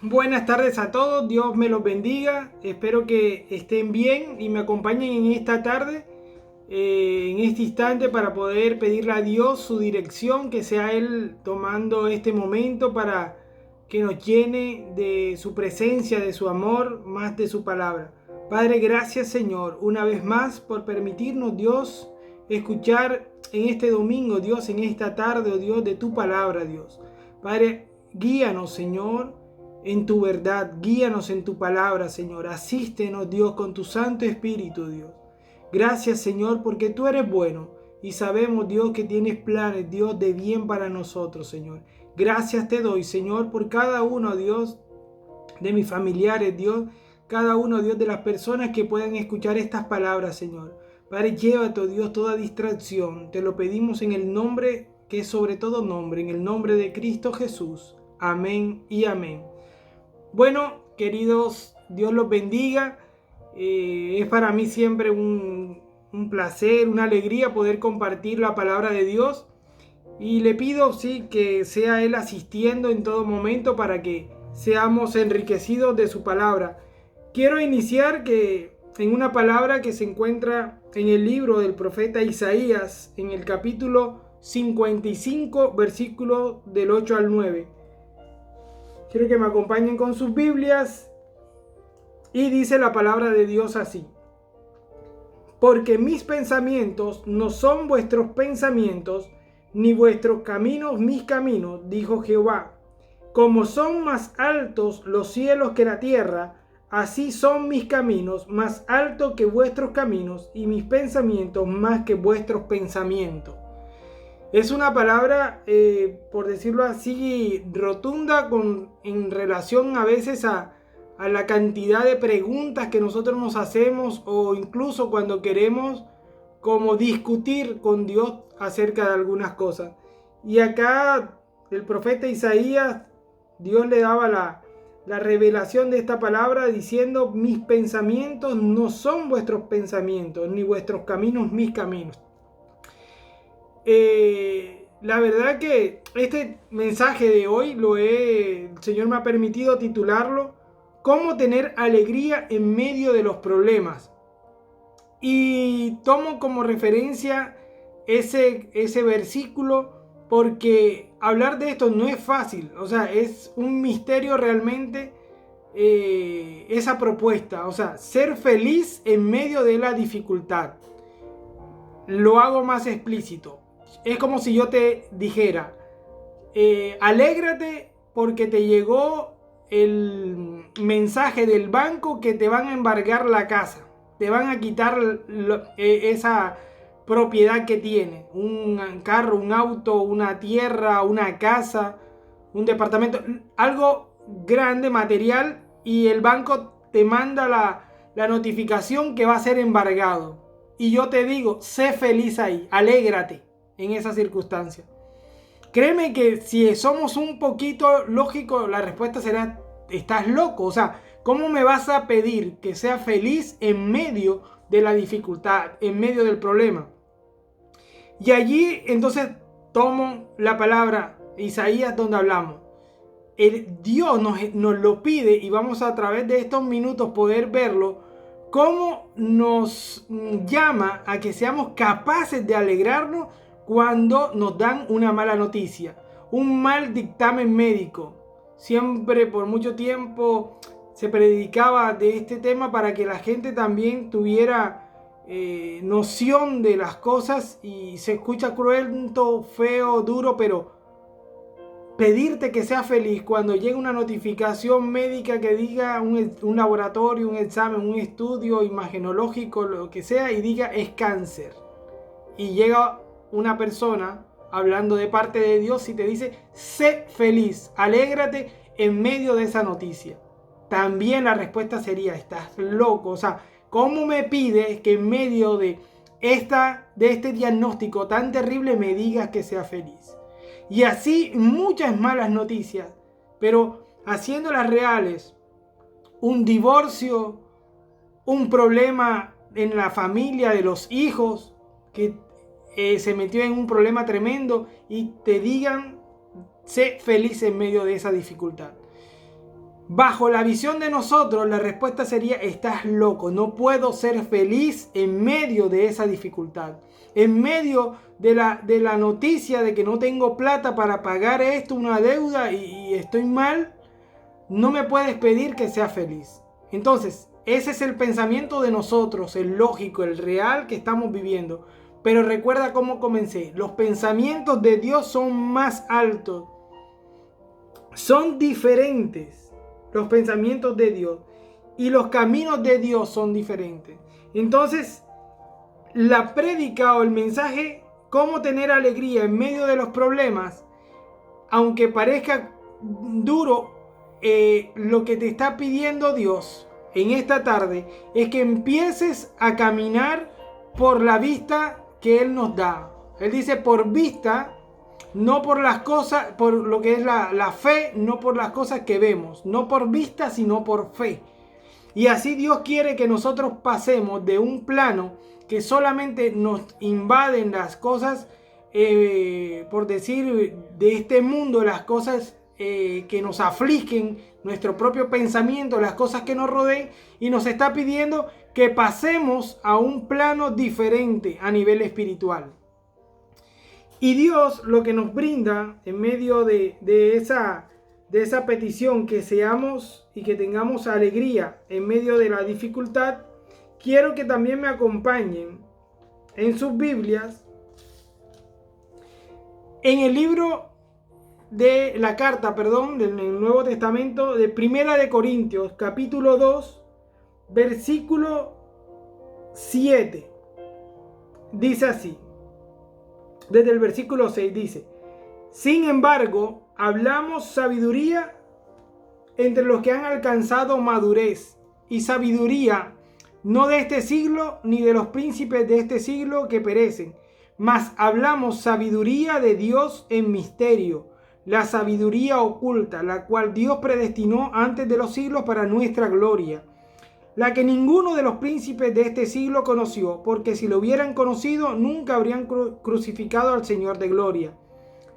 Buenas tardes a todos, Dios me los bendiga, espero que estén bien y me acompañen en esta tarde, en este instante para poder pedirle a Dios su dirección, que sea Él tomando este momento para que nos llene de su presencia, de su amor, más de su palabra. Padre, gracias Señor, una vez más por permitirnos Dios escuchar en este domingo, Dios, en esta tarde, oh Dios, de tu palabra, Dios. Padre, guíanos Señor en tu verdad, guíanos en tu palabra, Señor. Asístenos, Dios, con tu Santo Espíritu, Dios. Gracias, Señor, porque tú eres bueno y sabemos, Dios, que tienes planes, Dios, de bien para nosotros, Señor. Gracias te doy, Señor, por cada uno, Dios, de mis familiares, Dios, cada uno, Dios, de las personas que puedan escuchar estas palabras, Señor. Padre, llévate, oh Dios, toda distracción. Te lo pedimos en el nombre que es sobre todo nombre, en el nombre de Cristo Jesús. Amén y amén. Bueno, queridos, Dios los bendiga. Es para mí siempre un placer, una alegría poder compartir la palabra de Dios. Y le pido, sí, que sea Él asistiendo en todo momento para que seamos enriquecidos de su palabra. Quiero iniciar en una palabra que se encuentra en el libro del profeta Isaías, en el capítulo 55, versículo del 8 al 9. Quiero que me acompañen con sus Biblias y dice la palabra de Dios así: porque mis pensamientos no son vuestros pensamientos, ni vuestros caminos mis caminos, dijo Jehová. Como son más altos los cielos que la tierra, así son mis caminos más altos que vuestros caminos, y mis pensamientos más que vuestros pensamientos. Es una palabra, por decirlo así, rotunda en relación a veces a la cantidad de preguntas que nosotros nos hacemos, o incluso cuando queremos como discutir con Dios acerca de algunas cosas. Y acá el profeta Isaías, Dios le daba la revelación de esta palabra diciendo: mis pensamientos no son vuestros pensamientos, ni vuestros caminos mis caminos. La verdad que este mensaje de hoy el Señor me ha permitido titularlo ¿Cómo tener alegría en medio de los problemas? Y tomo como referencia ese versículo porque hablar de esto no es fácil. O sea, es un misterio realmente esa propuesta. O sea, ser feliz en medio de la dificultad. Lo hago más explícito. Es como si yo te dijera, alégrate porque te llegó el mensaje del banco que te van a embargar la casa. Te van a quitar esa propiedad que tienes. Un carro, un auto, una tierra, una casa, un departamento. Algo grande, material. Y el banco te manda la notificación que va a ser embargado. Y yo te digo, sé feliz ahí, alégrate en esa circunstancia. Créeme que si somos un poquito lógicos, la respuesta será: estás loco. O sea, ¿cómo me vas a pedir que sea feliz en medio de la dificultad, en medio del problema? Y allí entonces tomo la palabra Isaías donde hablamos. Dios nos lo pide y vamos a través de estos minutos poder verlo, cómo nos llama a que seamos capaces de alegrarnos cuando nos dan una mala noticia, un mal dictamen médico. Siempre por mucho tiempo se predicaba de este tema para que la gente también tuviera noción de las cosas, y se escucha cruento, feo, duro, pero pedirte que seas feliz cuando llega una notificación médica que diga un laboratorio, un examen, un estudio imagenológico, lo que sea, y diga es cáncer. Y llega una persona hablando de parte de Dios y te dice: sé feliz, alégrate en medio de esa noticia. También la respuesta sería: estás loco. O sea, ¿cómo me pides que en medio de este diagnóstico tan terrible me digas que sea feliz? Y así muchas malas noticias, pero haciéndolas reales. Un divorcio, un problema en la familia de los hijos, que se metió en un problema tremendo, y te digan: sé feliz en medio de esa dificultad. Bajo la visión de nosotros, la respuesta sería: estás loco, no puedo ser feliz en medio de esa dificultad. En medio de la noticia de que no tengo plata para pagar esto, una deuda, y estoy mal, no me puedes pedir que sea feliz. Entonces, ese es el pensamiento de nosotros, el lógico, el real que estamos viviendo. Pero recuerda cómo comencé. Los pensamientos de Dios son más altos. Son diferentes los pensamientos de Dios. Y los caminos de Dios son diferentes. Entonces, la prédica o el mensaje, cómo tener alegría en medio de los problemas, aunque parezca duro, lo que te está pidiendo Dios en esta tarde es que empieces a caminar por la vista que Él nos da. Él dice por vista, no por las cosas, por lo que es la fe, no por las cosas que vemos, no por vista, sino por fe. Y así Dios quiere que nosotros pasemos de un plano que solamente nos invaden las cosas, por decir, de este mundo, las cosas que nos afligen, nuestro propio pensamiento, las cosas que nos rodeen, y nos está pidiendo que pasemos a un plano diferente a nivel espiritual. Y Dios lo que nos brinda en medio de esa petición, que seamos y que tengamos alegría en medio de la dificultad, quiero que también me acompañen en sus Biblias en el libro de la carta, del Nuevo Testamento, de Primera de Corintios, capítulo 2, versículo 7. Dice así, desde el versículo 6 dice: sin embargo, hablamos sabiduría entre los que han alcanzado madurez, y sabiduría no de este siglo, ni de los príncipes de este siglo que perecen, mas hablamos sabiduría de Dios en misterio, la sabiduría oculta, la cual Dios predestinó antes de los siglos para nuestra gloria, la que ninguno de los príncipes de este siglo conoció, porque si lo hubieran conocido, nunca habrían crucificado al Señor de gloria.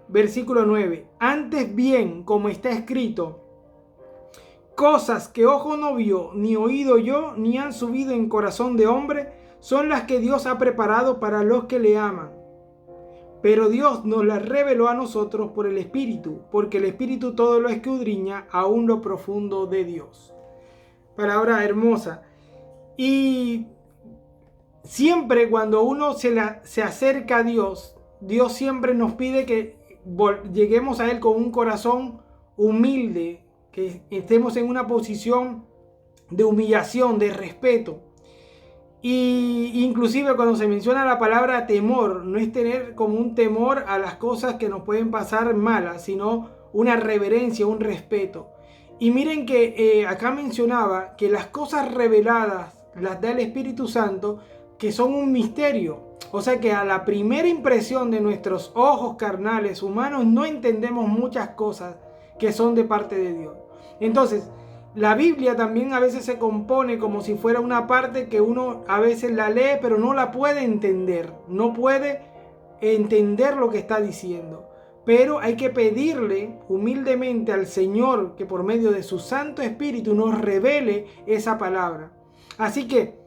Versículo 9. Antes bien, como está escrito, cosas que ojo no vio, ni oído yo, ni han subido en corazón de hombre, son las que Dios ha preparado para los que le aman. Pero Dios nos las reveló a nosotros por el Espíritu, porque el Espíritu todo lo escudriña, aún lo profundo de Dios. Palabra hermosa. Y siempre cuando uno se acerca a Dios, Dios siempre nos pide que lleguemos a Él con un corazón humilde, que estemos en una posición de humillación, de respeto. Y inclusive cuando se menciona la palabra temor, no es tener como un temor a las cosas que nos pueden pasar malas, sino una reverencia, un respeto. Y miren que acá mencionaba que las cosas reveladas las da el Espíritu Santo, que son un misterio. O sea que a la primera impresión de nuestros ojos carnales humanos no entendemos muchas cosas que son de parte de Dios. Entonces, la Biblia también a veces se compone como si fuera una parte que uno a veces la lee pero no la puede entender. No puede entender lo que está diciendo. Pero hay que pedirle humildemente al Señor que por medio de su Santo Espíritu nos revele esa palabra. Así que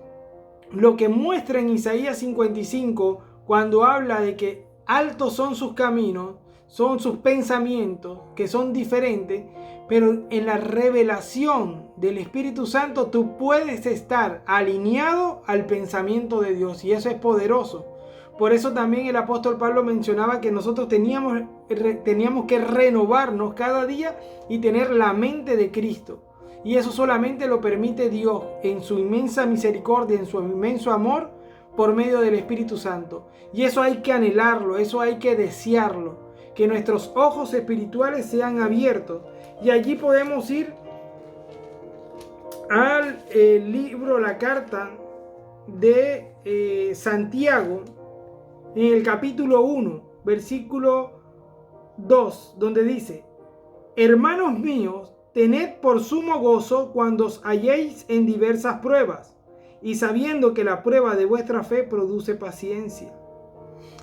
lo que muestra en Isaías 55, cuando habla de que altos son sus caminos, son sus pensamientos, que son diferentes, pero en la revelación del Espíritu Santo tú puedes estar alineado al pensamiento de Dios, y eso es poderoso. Por eso también el apóstol Pablo mencionaba que nosotros teníamos que renovarnos cada día y tener la mente de Cristo. Y eso solamente lo permite Dios en su inmensa misericordia, en su inmenso amor, por medio del Espíritu Santo. Y eso hay que anhelarlo, eso hay que desearlo. Que nuestros ojos espirituales sean abiertos. Y allí podemos ir al libro, la carta de Santiago, en el capítulo 1, versículo 2, donde dice: hermanos míos, tened por sumo gozo cuando os halléis en diversas pruebas, y sabiendo que la prueba de vuestra fe produce paciencia.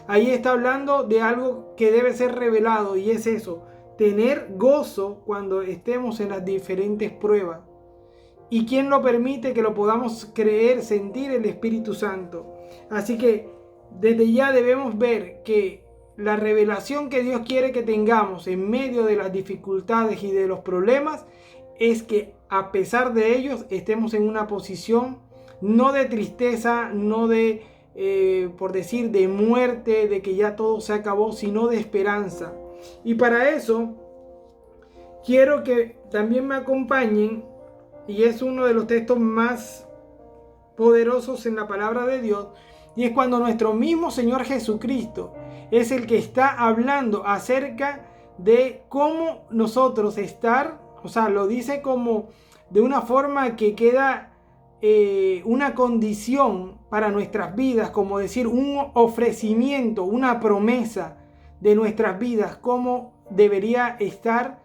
Ahí está hablando de algo que debe ser revelado, y es eso. tener gozo cuando estemos en las diferentes pruebas. ¿Y quién lo permite? Que lo podamos creer, sentir el Espíritu Santo. Así que desde ya debemos ver que la revelación que Dios quiere que tengamos en medio de las dificultades y de los problemas es que a pesar de ellos estemos en una posición no de tristeza, no de, por decir, de muerte, de que ya todo se acabó, sino de esperanza. Y para eso quiero que también me acompañen, y es uno de los textos más poderosos en la palabra de Dios, y es cuando nuestro mismo Señor Jesucristo es el que está hablando acerca de cómo nosotros estar, o sea, lo dice como de una forma que queda una condición para nuestras vidas, como decir un ofrecimiento, una promesa de nuestras vidas, cómo debería estar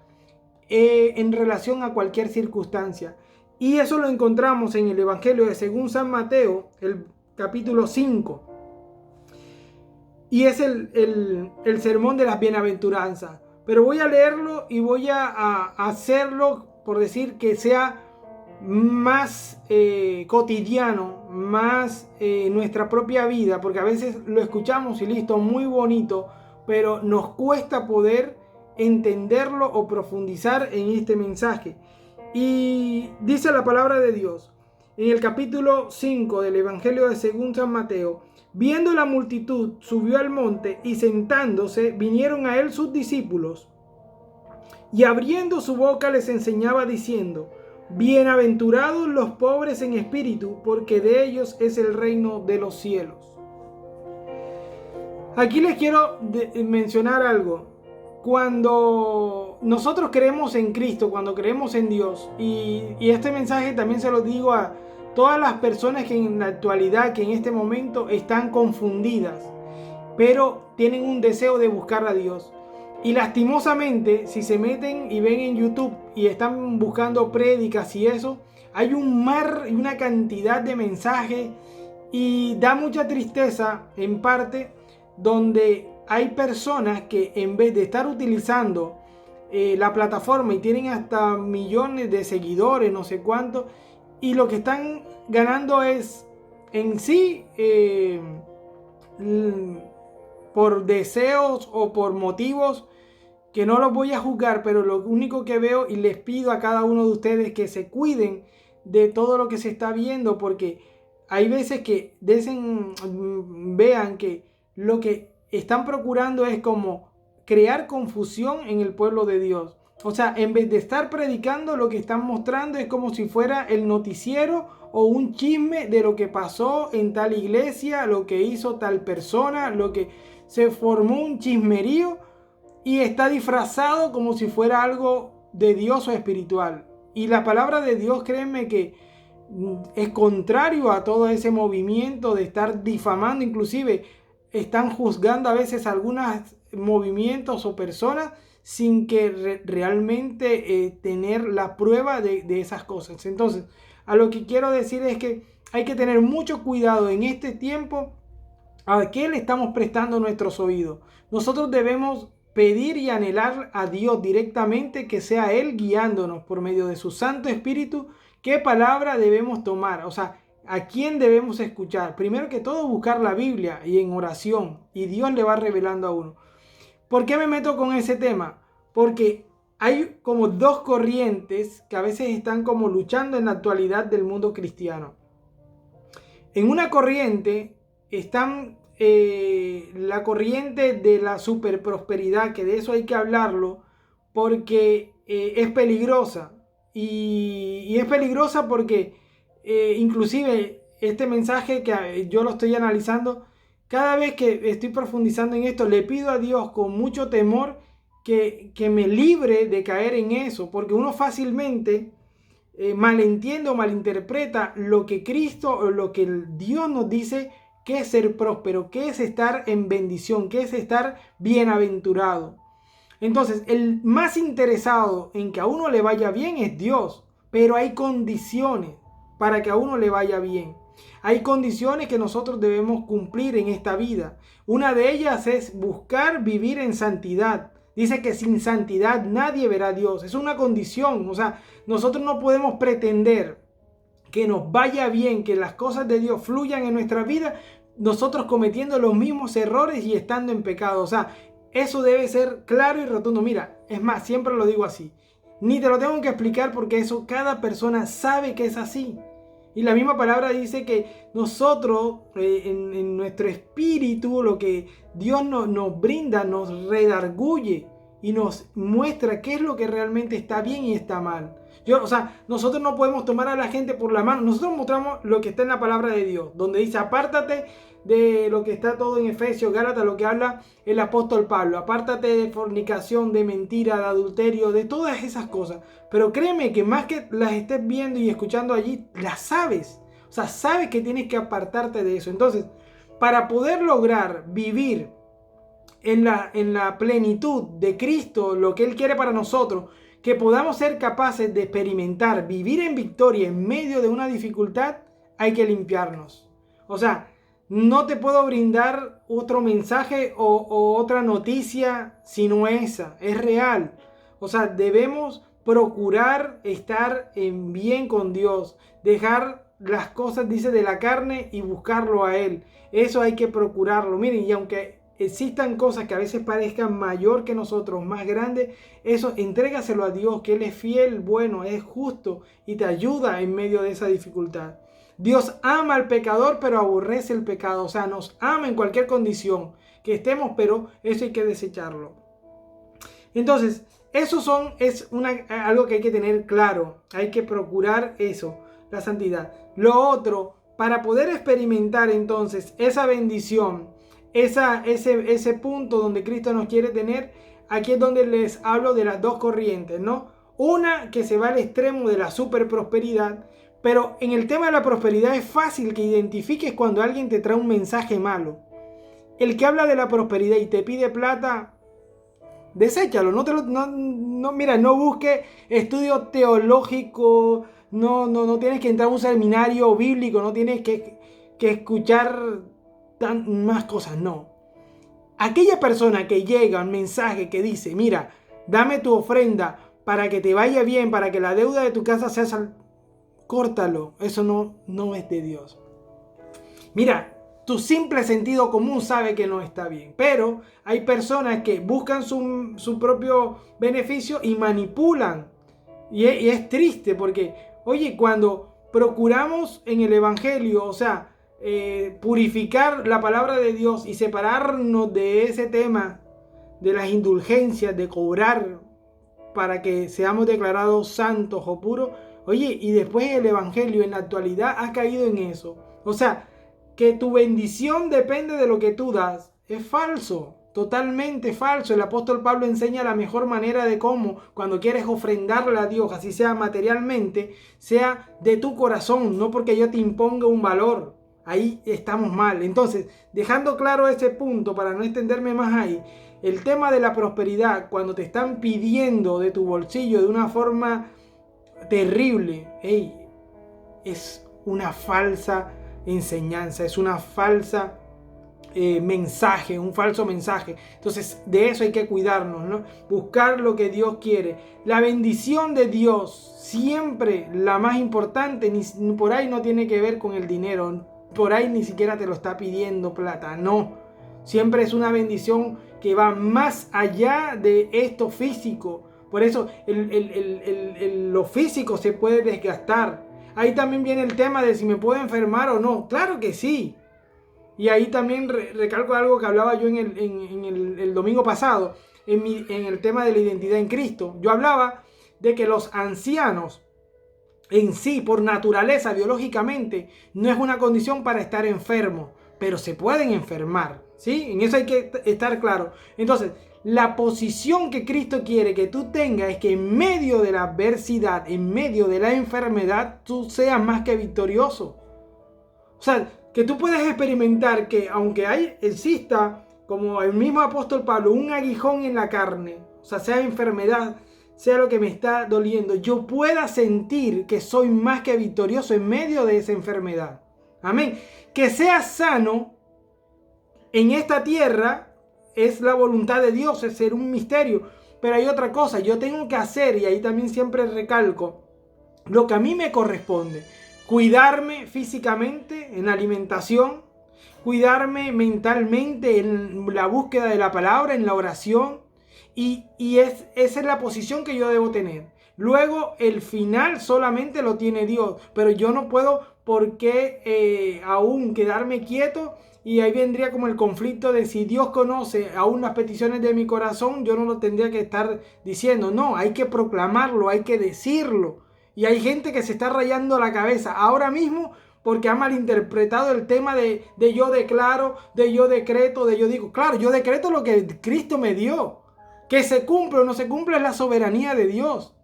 en relación a cualquier circunstancia. Y eso lo encontramos en el Evangelio de según San Mateo, el capítulo 5. Y es el sermón de las bienaventuranzas. Pero voy a leerlo y voy a hacerlo, por decir, que sea más cotidiano, más nuestra propia vida, porque a veces lo escuchamos y listo, muy bonito, pero nos cuesta poder entenderlo o profundizar en este mensaje. Y dice la palabra de Dios en el capítulo 5 del Evangelio de según San Mateo: viendo la multitud, subió al monte, y sentándose vinieron a él sus discípulos, y abriendo su boca les enseñaba diciendo: bienaventurados los pobres en espíritu, porque de ellos es el reino de los cielos. Aquí les quiero mencionar algo. Cuando nosotros creemos en Cristo, cuando creemos en Dios, y este mensaje también se lo digo a todas las personas que en la actualidad, que en este momento están confundidas, pero tienen un deseo de buscar a Dios. Y lastimosamente, si se meten y ven en YouTube y están buscando prédicas y eso, hay un mar y una cantidad de mensajes, y da mucha tristeza en parte, donde hay personas que en vez de estar utilizando la plataforma y tienen hasta millones de seguidores, no sé cuánto, y lo que están ganando es en sí por deseos o por motivos que no los voy a juzgar, pero lo único que veo, y les pido a cada uno de ustedes que se cuiden de todo lo que se está viendo, porque hay veces que vean que lo que están procurando es como crear confusión en el pueblo de Dios. O sea, en vez de estar predicando, lo que están mostrando es como si fuera el noticiero o un chisme de lo que pasó en tal iglesia, lo que hizo tal persona, lo que se formó un chismerío, y está disfrazado como si fuera algo de Dios o espiritual. Y la palabra de Dios, créanme que es contrario a todo ese movimiento de estar difamando. Inclusive están juzgando a veces algunos movimientos o personas sin que realmente tener la prueba de esas cosas. Entonces, a lo que quiero decir es que hay que tener mucho cuidado en este tiempo a qué le estamos prestando nuestros oídos. Nosotros debemos pedir y anhelar a Dios directamente, que sea Él guiándonos por medio de su Santo Espíritu, qué palabra debemos tomar, o sea, a quién debemos escuchar. Primero que todo, buscar la Biblia y en oración, y Dios le va revelando a uno. ¿Por qué me meto con ese tema? Porque hay como dos corrientes que a veces están como luchando en la actualidad del mundo cristiano. En una corriente están la corriente de la superprosperidad, que de eso hay que hablarlo, porque es peligrosa. Y es peligrosa porque inclusive este mensaje que yo lo estoy analizando, cada vez que estoy profundizando en esto, le pido a Dios con mucho temor que me libre de caer en eso, porque uno fácilmente malentiende o malinterpreta lo que Cristo o lo que Dios nos dice que es ser próspero, que es estar en bendición, que es estar bienaventurado. Entonces, el más interesado en que a uno le vaya bien es Dios, pero hay condiciones para que a uno le vaya bien. Hay condiciones que nosotros debemos cumplir en esta vida. Una de ellas es buscar vivir en santidad, Dice que sin santidad nadie verá a Dios. Es una condición. O sea, nosotros no podemos pretender que nos vaya bien, que las cosas de Dios fluyan en nuestra vida, nosotros cometiendo los mismos errores y estando en pecado. O sea, eso debe ser claro y rotundo. Mira, es más, siempre lo digo así. Ni te lo tengo que explicar porque eso cada persona sabe que es así. Y la misma palabra dice que nosotros, en nuestro espíritu, lo que Dios nos brinda, nos redarguye y nos muestra qué es lo que realmente está bien y está mal. O sea, nosotros no podemos tomar a la gente por la mano. Nosotros mostramos lo que está en la palabra de Dios, donde dice, apártate de lo que está todo en Efesios, Gálatas, lo que habla el apóstol Pablo. Apártate de fornicación, de mentira, de adulterio, de todas esas cosas. Pero créeme que más que las estés viendo y escuchando allí, las sabes. O sea, sabes que tienes que apartarte de eso. Entonces, para poder lograr vivir en la plenitud de Cristo, lo que Él quiere para nosotros, que podamos ser capaces de experimentar, vivir en victoria en medio de una dificultad, hay que limpiarnos. O sea, no te puedo brindar otro mensaje o otra noticia sino esa, es real. O sea, debemos procurar estar en bien con Dios, dejar las cosas, dice, de la carne y buscarlo a Él. Eso hay que procurarlo. Miren, y aunque existan cosas que a veces parezcan mayor que nosotros, más grandes, eso entrégaselo a Dios, que Él es fiel, bueno, es justo y te ayuda en medio de esa dificultad. Dios ama al pecador, pero aborrece el pecado. O sea, nos ama en cualquier condición que estemos, pero eso hay que desecharlo. Entonces, eso es algo que hay que tener claro. Hay que procurar eso, la santidad. Lo otro, para poder experimentar entonces esa bendición, ese punto donde Cristo nos quiere tener, aquí es donde les hablo de las dos corrientes, ¿no? Una que se va al extremo de la super prosperidad, pero en el tema de la prosperidad es fácil que identifiques cuando alguien te trae un mensaje malo. El que habla de la prosperidad y te pide plata, deséchalo, mira, no busques estudio teológico, no tienes que entrar a un seminario bíblico, no tienes que escuchar más cosas, no. Aquella persona que llega un mensaje que dice, mira, dame tu ofrenda para que te vaya bien, para que la deuda de tu casa sea córtalo, eso no es de Dios. Mira, tu simple sentido común sabe que no está bien, pero hay personas que buscan su propio beneficio y manipulan. Y es triste porque, oye, cuando procuramos en el Evangelio, o sea, purificar la palabra de Dios y separarnos de ese tema, de las indulgencias, de cobrar para que seamos declarados santos o puros, oye, y después el Evangelio en la actualidad ha caído en eso. O sea, que tu bendición depende de lo que tú das, es falso, totalmente falso. El apóstol Pablo enseña la mejor manera de cómo, cuando quieres ofrendarle a Dios, así sea materialmente, sea de tu corazón, no porque yo te imponga un valor. Ahí estamos mal. Entonces, dejando claro ese punto para no extenderme más ahí, el tema de la prosperidad, cuando te están pidiendo de tu bolsillo de una forma terrible, es una falsa enseñanza, es una falsa mensaje, un falso mensaje. Entonces de eso hay que cuidarnos, ¿no? Buscar lo que Dios quiere. La bendición de Dios, siempre la más importante, por ahí no tiene que ver con el dinero, por ahí ni siquiera te lo está pidiendo plata, no. Siempre es una bendición que va más allá de esto físico. Por eso lo físico se puede desgastar. Ahí también viene el tema de si me puedo enfermar o no. Claro que sí. Y ahí también recalco algo que hablaba yo en el domingo pasado, en el tema de la identidad en Cristo. Yo hablaba de que los ancianos en sí, por naturaleza, biológicamente, no es una condición para estar enfermo, pero se pueden enfermar, ¿sí? En eso hay que estar claro. Entonces, la posición que Cristo quiere que tú tengas es que en medio de la adversidad, en medio de la enfermedad, tú seas más que victorioso. O sea, que tú puedes experimentar que aunque exista, como el mismo apóstol Pablo, un aguijón en la carne, o sea enfermedad, sea lo que me está doliendo, yo pueda sentir que soy más que victorioso en medio de esa enfermedad. Amén. Que sea sano en esta tierra, es la voluntad de Dios, es ser un misterio. Pero hay otra cosa, yo tengo que hacer, y ahí también siempre recalco, lo que a mí me corresponde. Cuidarme físicamente en alimentación, cuidarme mentalmente en la búsqueda de la palabra, en la oración. Esa es la posición que yo debo tener. Luego el final solamente lo tiene Dios, pero yo no puedo por qué aún quedarme quieto, y ahí vendría como el conflicto de si Dios conoce aún las peticiones de mi corazón, yo no lo tendría que estar diciendo. No, hay que proclamarlo, hay que decirlo. Y hay gente que se está rayando la cabeza ahora mismo porque ha malinterpretado el tema de yo declaro, de yo decreto, de yo digo. Claro, yo decreto lo que Cristo me dio. Que se cumple o no se cumple es la soberanía de Dios.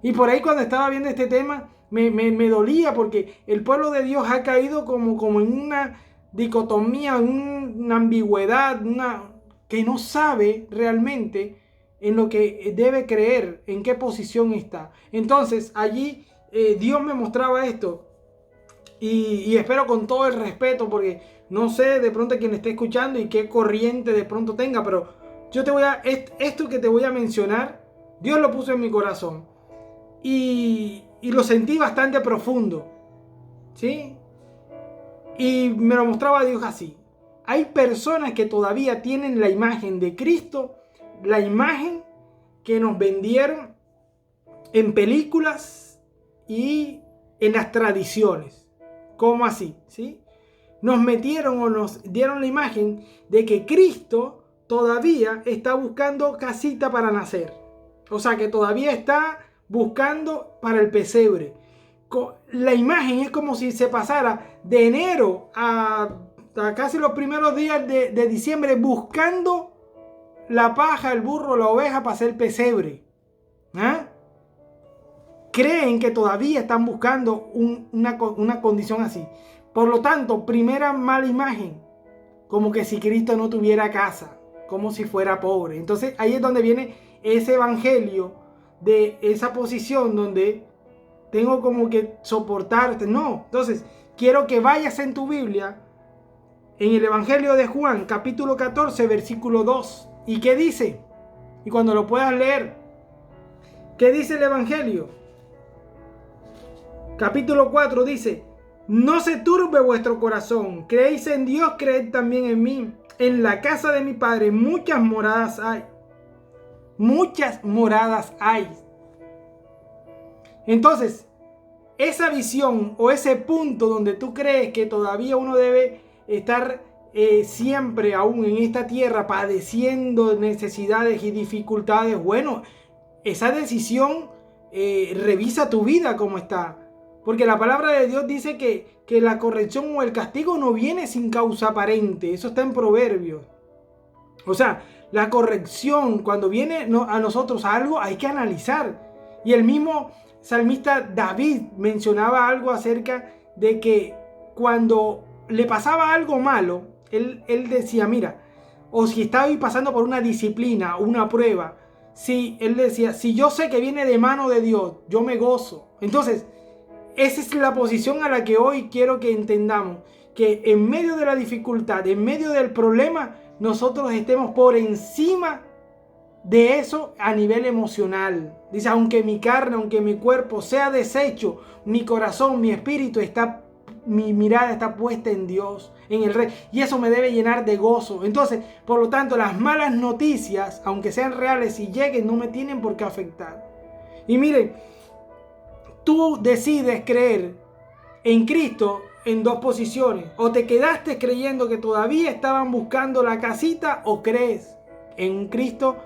Y por ahí cuando estaba viendo este tema me dolía, porque el pueblo de Dios ha caído como en una dicotomía, en una ambigüedad, que no sabe realmente en lo que debe creer, en qué posición está. Entonces allí Dios me mostraba esto, y espero con todo el respeto, porque no sé de pronto quién esté escuchando y qué corriente de pronto tenga, pero yo esto que te voy a mencionar, Dios lo puso en mi corazón y lo sentí bastante profundo, ¿sí? Y me lo mostraba Dios así. Hay personas que todavía tienen la imagen de Cristo, la imagen que nos vendieron en películas y en las tradiciones. ¿Cómo así? ¿Sí? Nos metieron o nos dieron la imagen de que Cristo todavía está buscando casita para nacer. O sea, que todavía está buscando para el pesebre. La imagen es como si se pasara de enero a casi los primeros días de diciembre buscando la paja, el burro, la oveja para hacer pesebre. ¿Ah? Creen que todavía están buscando una condición así. Por lo tanto, primera mala imagen, como que si Cristo no tuviera casa, como si fuera pobre. Entonces ahí es donde viene ese evangelio de esa posición donde tengo como que soportarte. No, entonces quiero que vayas en tu Biblia, en el evangelio de Juan, capítulo 14, versículo 2. ¿Y qué dice? Y cuando lo puedas leer, ¿qué dice el evangelio? Capítulo 4 dice: no se turbe vuestro corazón, creéis en Dios, creed también en mí. En la casa de mi Padre muchas moradas hay. Muchas moradas hay. Entonces, esa visión o ese punto donde tú crees que todavía uno debe estar siempre aún en esta tierra padeciendo necesidades y dificultades, bueno, esa decisión, revisa tu vida como está. Porque la palabra de Dios dice que la corrección o el castigo no viene sin causa aparente. Eso está en Proverbios. O sea, la corrección, cuando viene a nosotros algo, hay que analizar. Y el mismo salmista David mencionaba algo acerca de que cuando le pasaba algo malo, él decía, mira, o si estaba pasando por una disciplina, una prueba, él decía, si yo sé que viene de mano de Dios, yo me gozo. Entonces, esa es la posición a la que hoy quiero que entendamos, que en medio de la dificultad, en medio del problema, nosotros estemos por encima de eso a nivel emocional. Dice, aunque mi carne, aunque mi cuerpo sea deshecho, mi corazón, mi espíritu mi mirada está puesta en Dios, en el Rey, y eso me debe llenar de gozo. Entonces, por lo tanto, las malas noticias, aunque sean reales y lleguen, no me tienen por qué afectar. Y miren, tú decides creer en Cristo en dos posiciones. O te quedaste creyendo que todavía estaban buscando la casita, o crees en un Cristo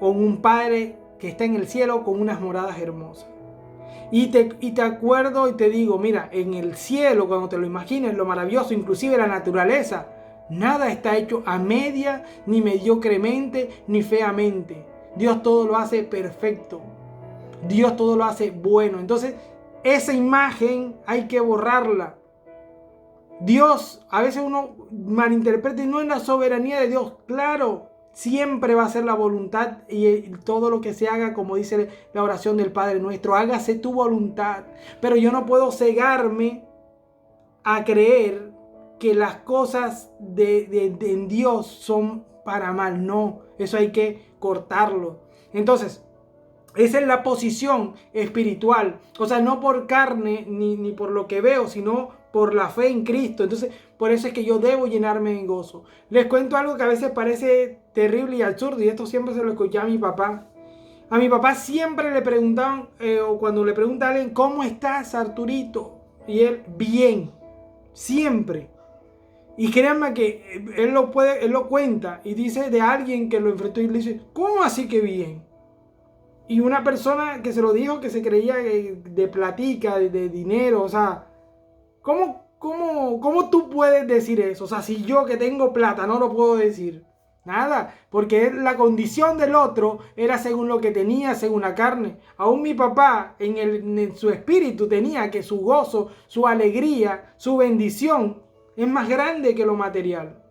con un Padre que está en el cielo con unas moradas hermosas. Y te acuerdo y te digo, mira, en el cielo, cuando te lo imagines, lo maravilloso, inclusive la naturaleza, nada está hecho a media, ni mediocremente, ni feamente. Dios todo lo hace perfecto. Dios todo lo hace bueno. Entonces, esa imagen hay que borrarla. Dios, a veces uno malinterpreta y no es la soberanía de Dios. Claro, siempre va a ser la voluntad y todo lo que se haga, como dice la oración del Padre Nuestro, hágase tu voluntad. Pero yo no puedo cegarme a creer que las cosas en Dios son para mal. No, eso hay que cortarlo. Entonces, esa es la posición espiritual. O sea, no por carne ni por lo que veo, sino por la fe en Cristo. Entonces, por eso es que yo debo llenarme de gozo. Les cuento algo que a veces parece terrible y absurdo, y esto siempre se lo escuché a mi papá. A mi papá siempre le preguntaban, o cuando le pregunta a alguien, ¿cómo estás, Arturito? Y él, bien, siempre. Y créanme que él lo cuenta y dice de alguien que lo enfrentó y le dice, ¿cómo así que bien? Y una persona que se lo dijo, que se creía de platica, de dinero, o sea, ¿cómo tú puedes decir eso? O sea, si yo que tengo plata no lo puedo decir. Nada, porque la condición del otro era según lo que tenía, según la carne. Aún mi papá en su espíritu tenía que su gozo, su alegría, su bendición es más grande que lo material.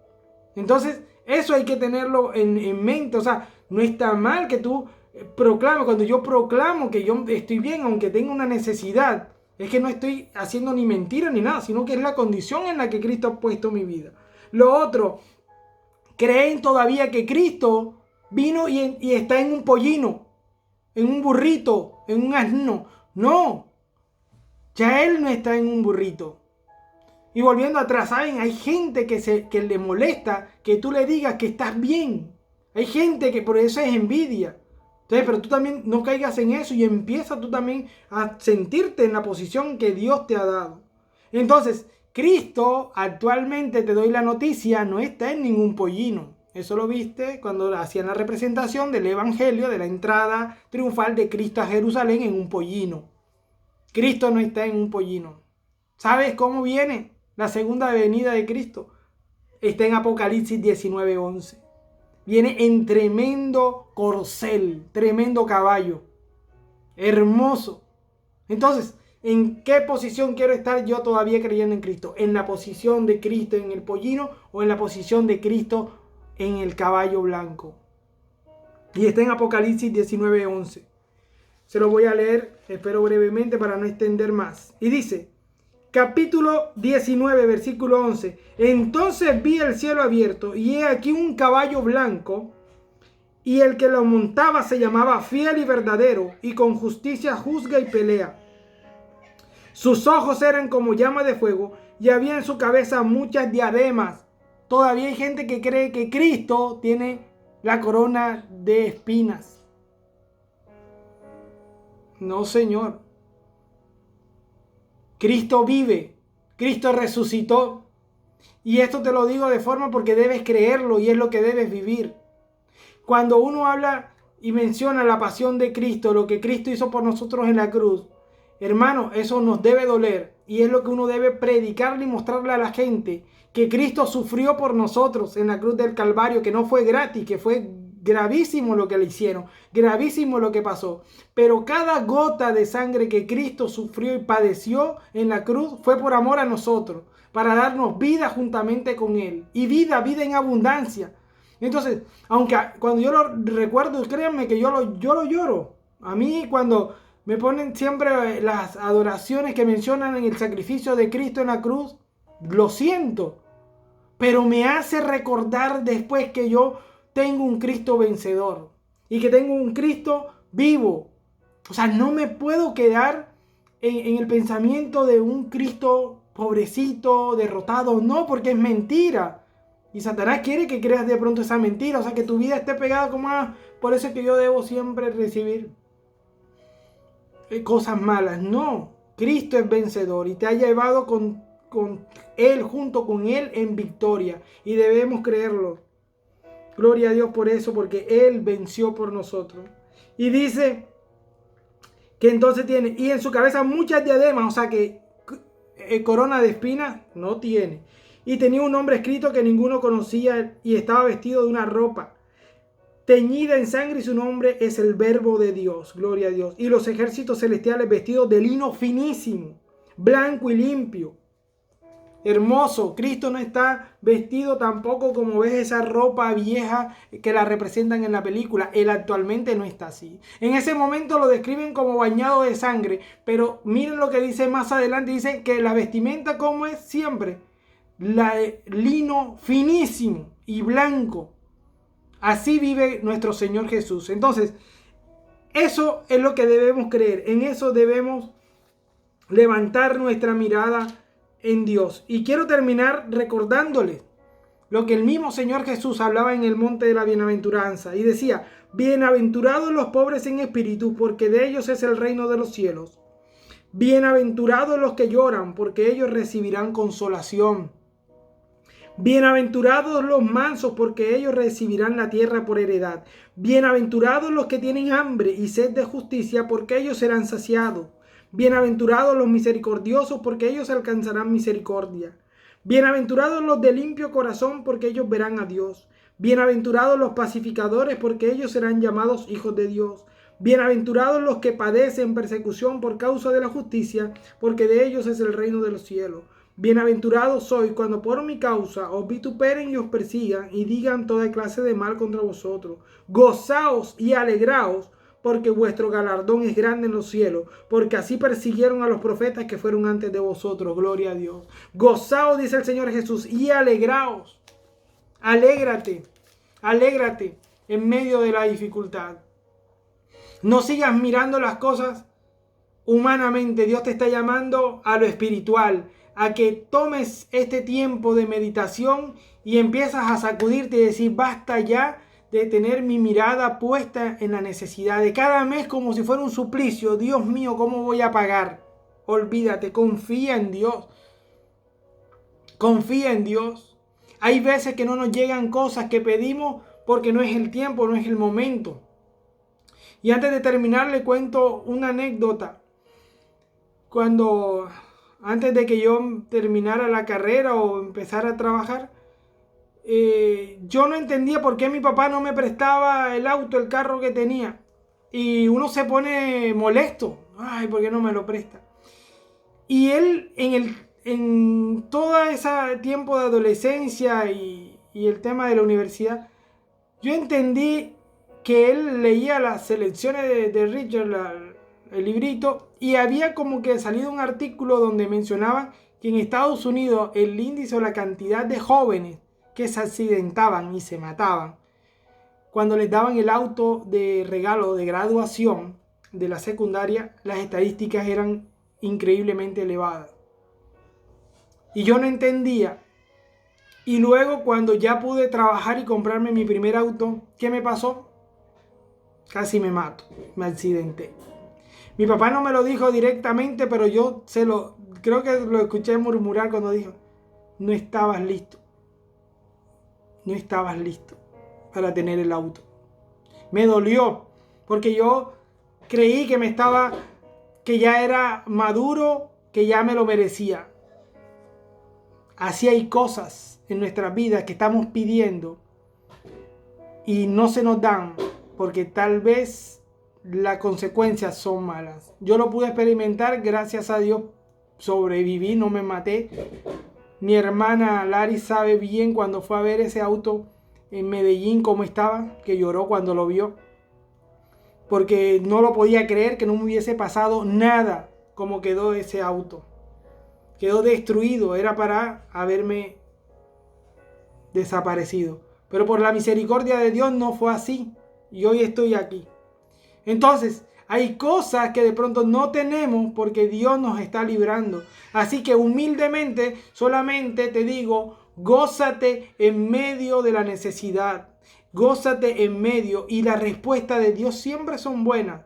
Entonces, eso hay que tenerlo en mente. O sea, no está mal que tú proclames. Cuando yo proclamo que yo estoy bien, aunque tenga una necesidad, es que no estoy haciendo ni mentira ni nada, sino que es la condición en la que Cristo ha puesto mi vida. Lo otro, creen todavía que Cristo vino y está en un pollino, en un burrito, en un asno. No, ya Él no está en un burrito. Y volviendo atrás, ¿saben? Hay gente que le molesta que tú le digas que estás bien. Hay gente que por eso es envidia. Entonces, pero tú también no caigas en eso y empieza tú también a sentirte en la posición que Dios te ha dado. Entonces, Cristo actualmente, te doy la noticia, no está en ningún pollino. Eso lo viste cuando hacían la representación del Evangelio, de la entrada triunfal de Cristo a Jerusalén en un pollino. Cristo no está en un pollino. ¿Sabes cómo viene la segunda venida de Cristo? Está en Apocalipsis 19:11. Viene en tremendo corcel, tremendo caballo. Hermoso. Entonces, ¿en qué posición quiero estar yo todavía creyendo en Cristo? ¿En la posición de Cristo en el pollino o en la posición de Cristo en el caballo blanco? Y está en Apocalipsis 19:11. Se lo voy a leer, espero brevemente para no extender más. Y dice, capítulo 19, versículo 11. Entonces vi el cielo abierto y he aquí un caballo blanco, y el que lo montaba se llamaba Fiel y Verdadero, y con justicia juzga y pelea. Sus ojos eran como llama de fuego, y había en su cabeza muchas diademas. Todavía hay gente que cree que Cristo tiene la corona de espinas. No, Señor. Cristo vive, Cristo resucitó. Y esto te lo digo de forma porque debes creerlo y es lo que debes vivir. Cuando uno habla y menciona la pasión de Cristo, lo que Cristo hizo por nosotros en la cruz, hermano, eso nos debe doler. Y es lo que uno debe predicarle y mostrarle a la gente, que Cristo sufrió por nosotros en la cruz del Calvario, que no fue gratis, que fue gravísimo lo que le hicieron, gravísimo lo que pasó. Pero cada gota de sangre que Cristo sufrió y padeció en la cruz fue por amor a nosotros, para darnos vida juntamente con Él. Y vida en abundancia. Entonces, aunque cuando yo lo recuerdo, créanme que yo lo lloro. A mí cuando me ponen siempre las adoraciones que mencionan en el sacrificio de Cristo en la cruz, lo siento. Pero me hace recordar después que yo tengo un Cristo vencedor y que tengo un Cristo vivo. O sea, no me puedo quedar en el pensamiento de un Cristo pobrecito, derrotado. No, porque es mentira. Y Satanás quiere que creas de pronto esa mentira. O sea, que tu vida esté pegada como por eso es que yo debo siempre recibir cosas malas. No, Cristo es vencedor y te ha llevado con Él, junto con Él en victoria. Y debemos creerlo. Gloria a Dios por eso, porque Él venció por nosotros. Y dice que entonces tiene, y en su cabeza muchas diademas, o sea que corona de espinas no tiene. Y tenía un nombre escrito que ninguno conocía y estaba vestido de una ropa teñida en sangre y su nombre es el Verbo de Dios. Gloria a Dios. Y los ejércitos celestiales vestidos de lino finísimo, blanco y limpio. Hermoso. Cristo no está vestido tampoco como ves esa ropa vieja que la representan en la película. Él actualmente no está así. En ese momento lo describen como bañado de sangre, pero miren lo que dice más adelante. Dice que la vestimenta como es siempre, la lino finísimo y blanco. Así vive nuestro Señor Jesús. Entonces, eso es lo que debemos creer. En eso debemos levantar nuestra mirada en Dios. Y quiero terminar recordándoles lo que el mismo Señor Jesús hablaba en el monte de la bienaventuranza. Y decía, bienaventurados los pobres en espíritu, porque de ellos es el reino de los cielos. Bienaventurados los que lloran, porque ellos recibirán consolación. Bienaventurados los mansos, porque ellos recibirán la tierra por heredad. Bienaventurados los que tienen hambre y sed de justicia, porque ellos serán saciados. Bienaventurados los misericordiosos, porque ellos alcanzarán misericordia. Bienaventurados los de limpio corazón, porque ellos verán a Dios. Bienaventurados los pacificadores, porque ellos serán llamados hijos de Dios. Bienaventurados los que padecen persecución por causa de la justicia, porque de ellos es el reino de los cielos. Bienaventurados sois cuando por mi causa os vituperen y os persigan y digan toda clase de mal contra vosotros. Gozaos y alegraos, porque vuestro galardón es grande en los cielos, porque así persiguieron a los profetas que fueron antes de vosotros. Gloria a Dios. Gozaos, dice el Señor Jesús, y alegraos. Alégrate, alégrate en medio de la dificultad. No sigas mirando las cosas humanamente. Dios te está llamando a lo espiritual, a que tomes este tiempo de meditación y empiezas a sacudirte y decir, basta ya de tener mi mirada puesta en la necesidad de cada mes como si fuera un suplicio. Dios mío, ¿cómo voy a pagar? Olvídate, confía en Dios. Confía en Dios. Hay veces que no nos llegan cosas que pedimos porque no es el tiempo, no es el momento. Y antes de terminar le cuento una anécdota. Antes de que yo terminara la carrera o empezara a trabajar, yo no entendía por qué mi papá no me prestaba el auto, el carro que tenía. Y uno se pone molesto. Ay, ¿por qué no me lo presta? Y él en todo ese tiempo de adolescencia y el tema de la universidad, yo entendí que él leía las selecciones de Richard, el librito, y había como que salido un artículo donde mencionaba que en Estados Unidos el índice o la cantidad de jóvenes que se accidentaban y se mataban cuando les daban el auto de regalo de graduación de la secundaria, las estadísticas eran increíblemente elevadas. Y yo no entendía. Y luego cuando ya pude trabajar y comprarme mi primer auto, ¿qué me pasó? Casi me mato, me accidenté. Mi papá no me lo dijo directamente, pero yo creo que lo escuché murmurar cuando dijo, no estabas listo. No estabas listo para tener el auto. Me dolió, porque yo creí que ya era maduro, que ya me lo merecía. Así hay cosas en nuestras vidas que estamos pidiendo y no se nos dan, porque tal vez las consecuencias son malas. Yo lo pude experimentar, gracias a Dios sobreviví, no me maté. Mi hermana Lari sabe bien cuando fue a ver ese auto en Medellín cómo estaba, que lloró cuando lo vio, porque no lo podía creer que no me hubiese pasado nada como quedó ese auto. Quedó destruido, era para haberme desaparecido. Pero por la misericordia de Dios no fue así. Y hoy estoy aquí. Entonces, hay cosas que de pronto no tenemos porque Dios nos está librando. Así que humildemente solamente te digo, gózate en medio de la necesidad. Gózate en medio, y la respuesta de Dios siempre son buenas.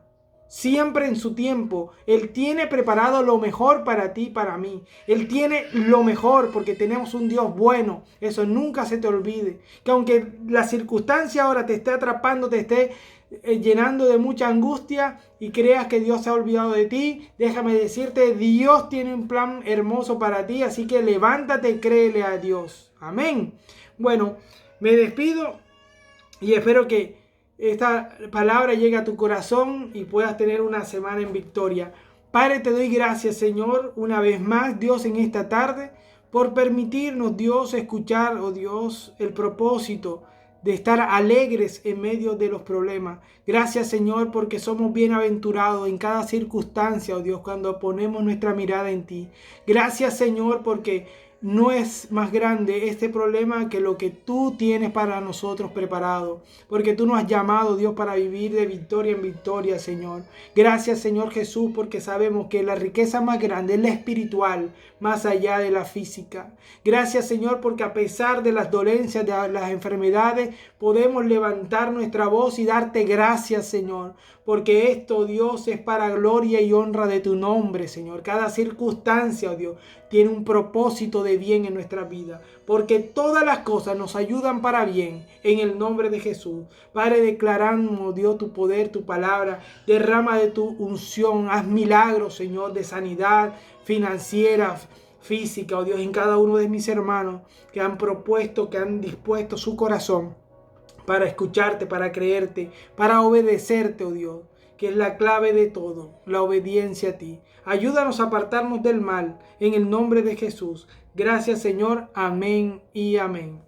Siempre en su tiempo. Él tiene preparado lo mejor para ti y para mí. Él tiene lo mejor porque tenemos un Dios bueno. Eso nunca se te olvide. Que aunque la circunstancia ahora te esté atrapando, te esté llenando de mucha angustia y creas que Dios se ha olvidado de ti, déjame decirte, Dios tiene un plan hermoso para ti. Así que levántate y créele a Dios. Amén. Bueno, me despido y espero que esta palabra llegue a tu corazón y puedas tener una semana en victoria. Padre, te doy gracias, Señor, una vez más, Dios, en esta tarde, por permitirnos, Dios, escuchar, oh Dios, el propósito de estar alegres en medio de los problemas. Gracias, Señor, porque somos bienaventurados en cada circunstancia, oh Dios, cuando ponemos nuestra mirada en ti. Gracias, Señor, porque no es más grande este problema que lo que tú tienes para nosotros preparado, porque tú nos has llamado, Dios, para vivir de victoria en victoria, Señor. Gracias, Señor Jesús, porque sabemos que la riqueza más grande es la espiritual, más allá de la física. Gracias, Señor, porque a pesar de las dolencias, de las enfermedades, podemos levantar nuestra voz y darte gracias, Señor, porque esto, Dios, es para gloria y honra de tu nombre, Señor. Cada circunstancia, oh Dios, tiene un propósito de bien en nuestra vida, porque todas las cosas nos ayudan para bien, en el nombre de Jesús. Padre, declaramos, Dios, tu poder, tu palabra, derrama de tu unción, haz milagros, Señor, de sanidad financiera, física, oh Dios, en cada uno de mis hermanos que han propuesto, que han dispuesto su corazón para escucharte, para creerte, para obedecerte, oh Dios, que es la clave de todo, la obediencia a ti. Ayúdanos a apartarnos del mal, en el nombre de Jesús. Gracias, Señor. Amén y amén.